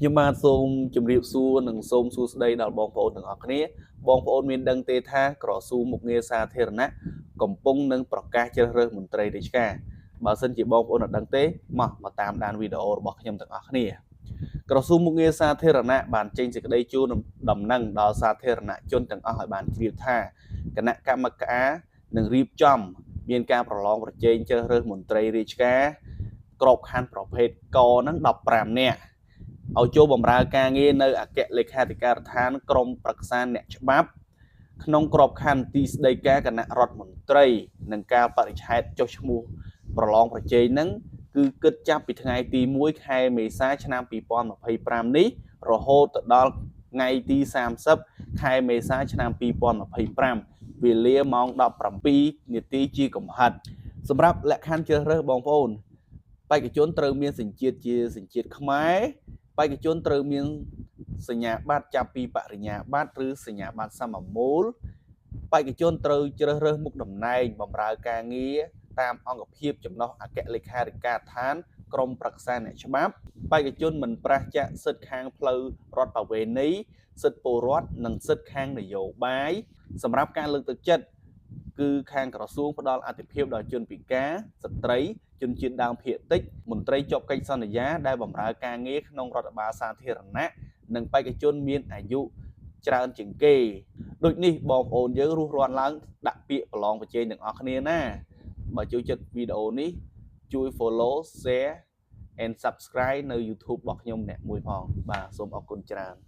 ខ្ញុំបាទសូមជម្រាបសួរនិងសូមសួស្តីដល់បងប្អូនទាំងអស់គ្នាបងប្អូនមានដឹងទេថាក្រសួងមុខងារសាធារណៈកំពុងនឹងប្រកាសជ្រើសរើសមន្ត្រីរាជការបើសិនជាបងប្អូនអត់ដឹងទេមកតាមដានវីដេអូរបស់ខ្ញុំទាំងអស់គ្នាក្រសួងមុខងារសាធារណៈបានចេញសេចក្តីជូនដំណឹងដល់សាធារណជនទាំងអស់ឲ្យបានជ្រាបថាគណៈកម្មការនឹងរៀបចំមានការប្រឡងប្រជែងជ្រើសរើសមន្ត្រីរាជការក្របខ័ណ្ឌប្រភេទកនឹង15នាក់ឲ្យចូលបម្រើការងារនៅអគ្គលេខាធិការដ្ឋានក្រមប្រឹក្សាអ្នកច្បាប់ក្នុងក្របខ័ណ្ឌទីស្តីការគណៈរដ្ឋមន្ត្រីនិងការបរិច្ឆេទចុះឈ្មោះប្រឡងប្រជែងនឹងគឺគិតចាប់ពីថ្ងៃទី1ខែមេសាឆ្នាំ2025នេះរហូតទៅដល់ថ្ងៃទី30ខែមេសាឆ្នាំ2025វេលាម៉ោង17នាទីជាកំហិតសម្រាប់លក្ខខណ្ឌជ្រើសរើសបងប្អូនបេក្ខជនត្រូវមានសញ្ជាតិជាសញ្ជាតិខ្មែរបេក្ខជនត្រូវមានសញ្ញាបត្រចាប់ពីបរិញ្ញាបត្រឬសញ្ញាបត្រសមមូលបេក្ខជនត្រូវជ្រើសរើសមុខតំណែងបម្រើការងារតាមអង្គភាពចំណុះអគ្គលេខាធិការដ្ឋានក្រមប្រឹក្សាអ្នកច្បាប់បេក្ខជនមិនប្រឆាចសិទ្ធិខាងផ្លូវរដ្ឋប្រវេណីសិទ្ធិពលរដ្ឋនិងសិទ្ធិខាងនយោបាយសម្រាប់ការលើកទឹកចិត្តគឺខាងក្រសួងផ្ដល់អាទិភាពដល់ជនពិការស្ត្រីជនជាតិដើមភាគតិចមន្ត្រីជាប់កិច្ចសន្យាដែលបម្រើការងារក្នុងរដ្ឋបាលសាធារណៈនិងបេក្ខជនមានអាយុច្រើនជាងគេដូចនេះបងប្អូនយើងរស់រានឡើងដាក់ពាក្យប្រឡងប្រជែងទាំងអស់គ្នាណាបើចូលចិត្តវីដេអូនេះជួយ follow share and subscribe នៅ YouTube របស់ខ្ញុំអ្នកមួយផងបាទសូមអរគុណច្រើន